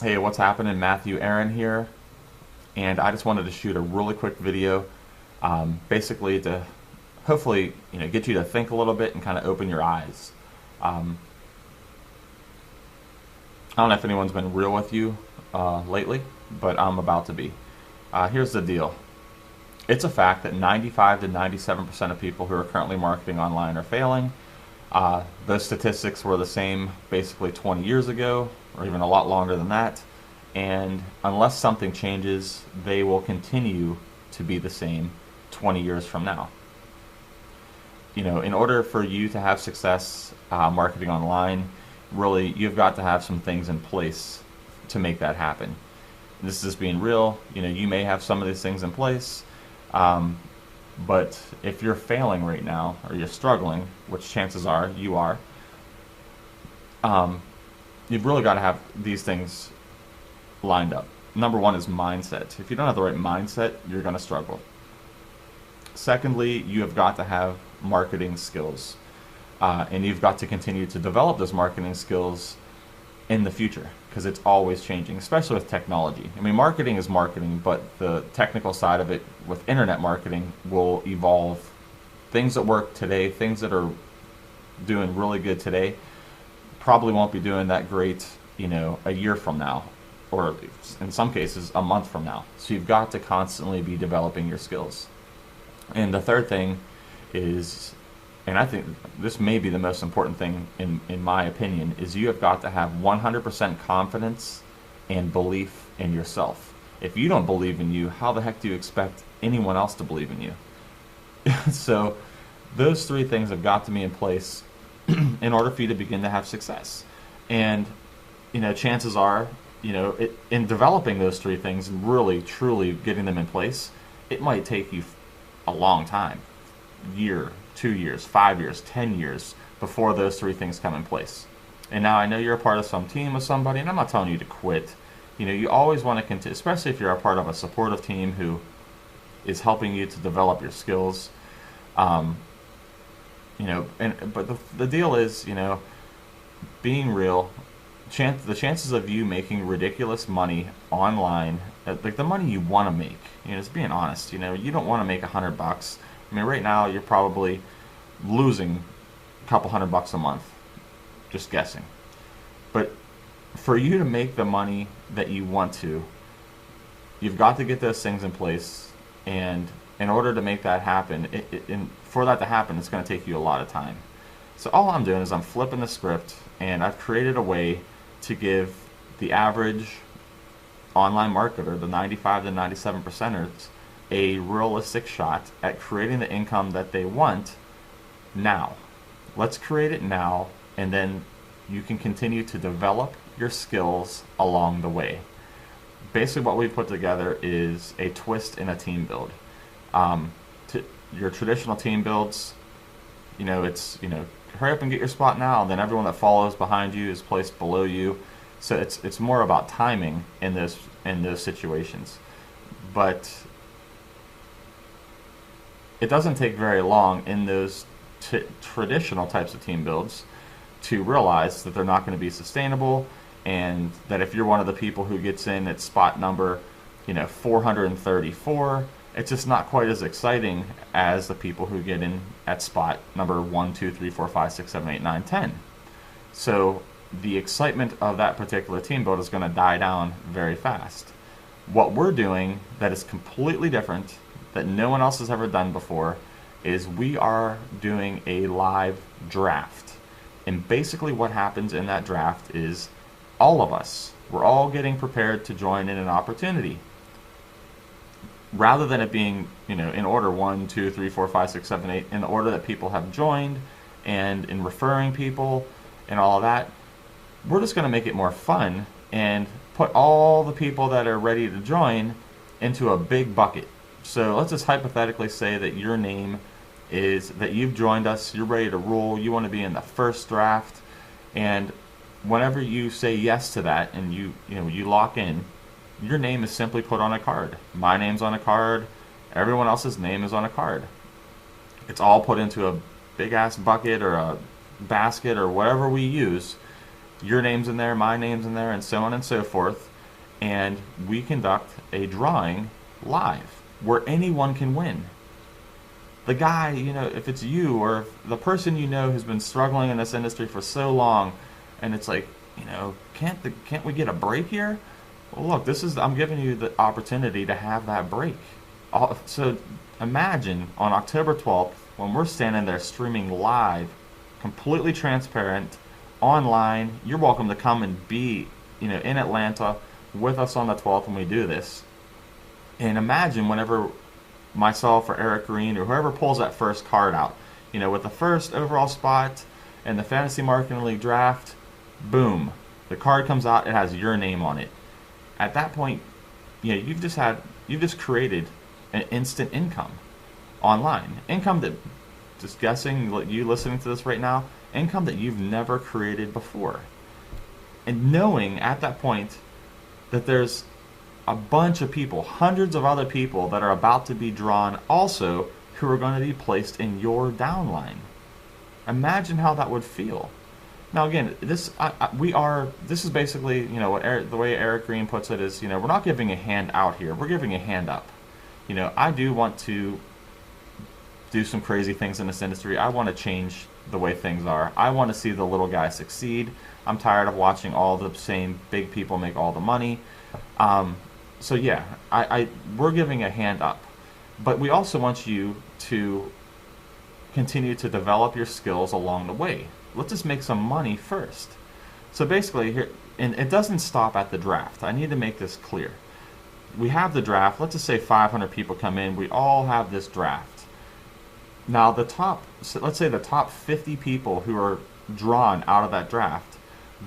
Hey, what's happening? Matthew Aaron here, and I just wanted to shoot a really quick video, basically to hopefully get you to think a little bit and kind of open your eyes. Um, I don't know if anyone's been real with you lately, but I'm about to be. Here's the deal. It's a fact that 95 to 97% of people who are currently marketing online are failing. Those statistics were the same basically 20 years ago, or even a lot longer than that. And unless something changes, they will continue to be the same 20 years from now. In order for you to have success marketing online, really, you've got to have some things in place to make that happen. This is being real. You may have some of these things in place, but if you're failing right now or you're struggling, which chances are you are, you've really got to have these things lined up. Number one is mindset. If you don't have the right mindset, you're going to struggle. Secondly, you have got to have marketing skills, and you've got to continue to develop those marketing skills in the future because it's always changing, especially with technology. I mean, marketing is marketing, but the technical side of it with internet marketing will evolve. Things that work today, things that are doing really good today, probably won't be doing that great, a year from now, or in some cases, a month from now. So you've got to constantly be developing your skills. And the third thing is, and I think this may be the most important thing in my opinion, is you have got to have 100% confidence and belief in yourself. If you don't believe in you, how the heck do you expect anyone else to believe in you? So those three things have got to be in place in order for you to begin to have success. And chances are, in developing those three things and really truly getting them in place, it might take you a long time, year, 2 years, 5 years, 10 years before those three things come in place. And now I know you're a part of some team with somebody, and I'm not telling you to quit. You always want to continue, especially if you're a part of a supportive team who is helping you to develop your skills. But the deal is, being real. The chances of you making ridiculous money online, like the money you want to make, just being honest, you don't want to make $100. I mean, right now you're probably losing a couple $100 a month, just guessing. But for you to make the money that you want to, you've got to get those things in place. And in order to make that happen, for that to happen, it's going to take you a lot of time. So all I'm doing is I'm flipping the script, and I've created a way to give the average online marketer, the 95 to 97 percenters, a realistic shot at creating the income that they want now. Let's create it now, and then you can continue to develop your skills along the way. Basically what we've put together is a twist in a team build. Your traditional team builds, it's, hurry up and get your spot now, then everyone that follows behind you is placed below you. So it's more about timing in those situations. But it doesn't take very long in those traditional types of team builds to realize that they're not going to be sustainable, and that if you're one of the people who gets in at spot number 434, it's just not quite as exciting as the people who get in at spot number 1, 2, 3, 4, 5, 6, 7, 8, 9, 10. So the excitement of that particular team build is going to die down very fast. What we're doing that is completely different, that no one else has ever done before, is we are doing a live draft. And basically what happens in that draft is all of us, we're all getting prepared to join in an opportunity. Rather than it being, in order 1, 2, 3, 4, 5, 6, 7, 8, in the order that people have joined, and in referring people and all of that, we're just going to make it more fun and put all the people that are ready to join into a big bucket. So let's just hypothetically say that your name is that you've joined us, you're ready to roll, you want to be in the first draft, and whenever you say yes to that and you lock in, your name is simply put on a card. My name's on a card, everyone else's name is on a card. It's all put into a big ass bucket or a basket or whatever we use Your name's in there, my name's in there, and so on and so forth. And we conduct a drawing live where anyone can win. The guy, if it's you or if the person who's been struggling in this industry for so long, and it's like, can't we get a break here? Well, look, I'm giving you the opportunity to have that break. So imagine on October 12th when we're standing there streaming live, completely transparent, online. You're welcome to come and be, in Atlanta with us on the 12th when we do this. And imagine whenever myself or Eric Green or whoever pulls that first card out, with the first overall spot in the Fantasy Marketing League draft, boom, the card comes out, it has your name on it. At that point, you've just created an instant income online. Income that, just guessing, you listening to this right now, income that you've never created before. And knowing at that point that there's a bunch of people, hundreds of other people that are about to be drawn also who are going to be placed in your downline. Imagine how that would feel. Now again, this is basically, the way Eric Green puts it is, we're not giving a hand out here, we're giving a hand up. I do want to do some crazy things in this industry. I want to change the way things are. I want to see the little guy succeed. I'm tired of watching all the same big people make all the money. So yeah, we're giving a hand up. But we also want you to continue to develop your skills along the way. Let's just make some money first. So basically here, and it doesn't stop at the draft. I need to make this clear. We have the draft. Let's just say 500 people come in. We all have this draft. Now let's say the top 50 people who are drawn out of that draft,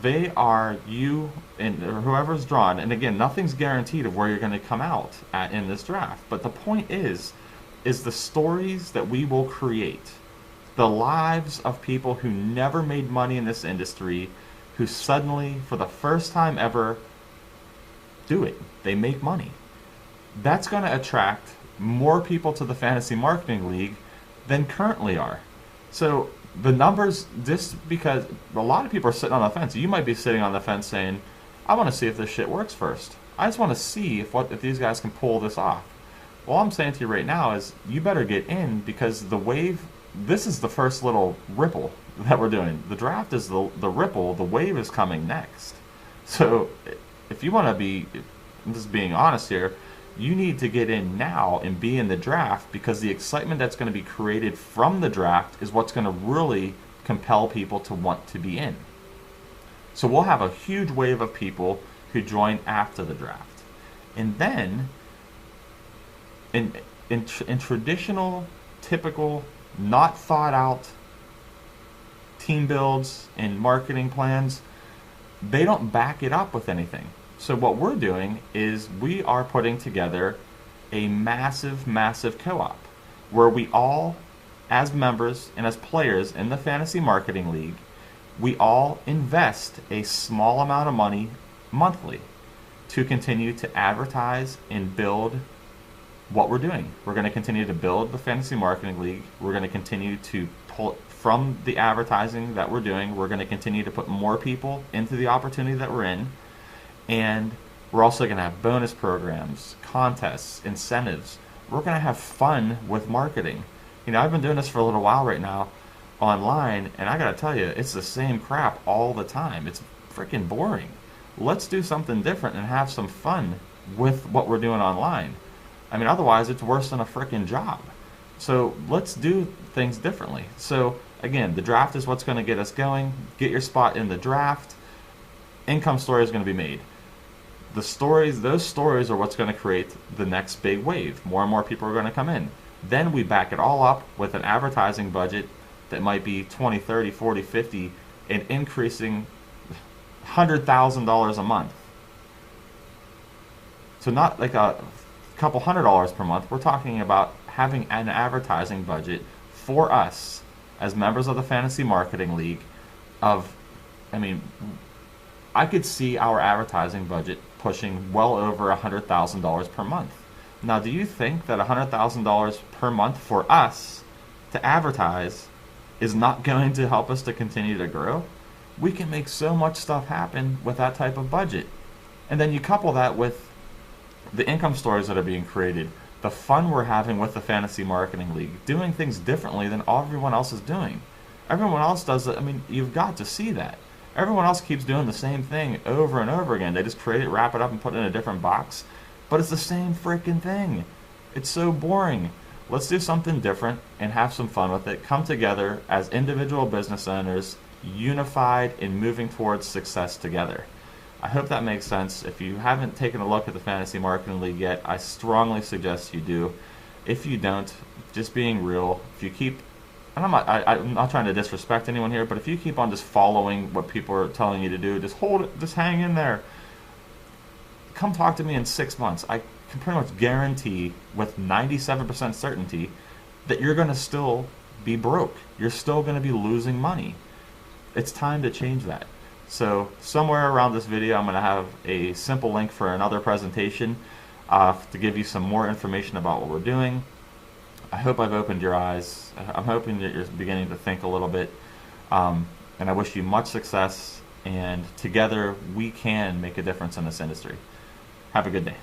they are you and whoever's drawn. And again, nothing's guaranteed of where you're going to come out at in this draft. But the point is the stories that we will create, the lives of people who never made money in this industry, who suddenly, for the first time ever, do it. They make money. That's going to attract more people to the Fantasy Marketing League than currently are. So the numbers, just because a lot of people are sitting on the fence. You might be sitting on the fence saying, I want to see if this shit works first. I just want to see if these guys can pull this off. All I'm saying to you right now is you better get in, because the wave, this is the first little ripple that we're doing. The draft is the ripple, the wave is coming next. So if you want to be, I'm just being honest here, you need to get in now and be in the draft, because the excitement that's going to be created from the draft is what's going to really compel people to want to be in. So we'll have a huge wave of people who join after the draft. And then in traditional, typical, not thought out team builds and marketing plans, they don't back it up with anything. So what we're doing is we are putting together a massive, massive co-op where we all, as members and as players in the Fantasy Marketing League, we all invest a small amount of money monthly to continue to advertise and build what we're doing. We're going to continue to build the Fantasy Marketing League. We're going to continue to pull from the advertising that we're doing. We're going to continue to put more people into the opportunity that we're in. And we're also going to have bonus programs, contests, incentives. We're going to have fun with marketing. I've been doing this for a little while right now online, and I got to tell you, it's the same crap all the time. It's freaking boring. Let's do something different and have some fun with what we're doing online. Otherwise it's worse than a freaking job. So let's do things differently. So again, the draft is what's going to get us going. Get your spot in the draft. Income story is going to be made. Those stories are what's going to create the next big wave. More and more people are going to come in. Then we back it all up with an advertising budget that might be 20, 30, 40, 50, and increasing $100,000 a month. So not like a couple $100 per month. We're talking about having an advertising budget for us as members of the Fantasy Marketing League of, I could see our advertising budget pushing well over $100,000 per month. Now, do you think that $100,000 per month for us to advertise is not going to help us to continue to grow? We can make so much stuff happen with that type of budget. And then you couple that with the income stories that are being created, the fun we're having with the Fantasy Marketing League, doing things differently than everyone else is doing. Everyone else does it. I mean, you've got to see that. Everyone else keeps doing the same thing over and over again. They just create it, wrap it up, and put it in a different box. But it's the same freaking thing. It's so boring. Let's do something different and have some fun with it. Come together as individual business owners, unified in moving towards success together. I hope that makes sense. If you haven't taken a look at the Fantasy Marketing League yet, I strongly suggest you do. If you don't, just being real, if you keep, and I'm not trying to disrespect anyone here, but if you keep on just following what people are telling you to do, just hold it, just hang in there. Come talk to me in 6 months. I can pretty much guarantee with 97% certainty that you're going to still be broke. You're still going to be losing money. It's time to change that. So somewhere around this video, I'm going to have a simple link for another presentation to give you some more information about what we're doing. I hope I've opened your eyes. I'm hoping that you're beginning to think a little bit. And I wish you much success. And together, we can make a difference in this industry. Have a good day.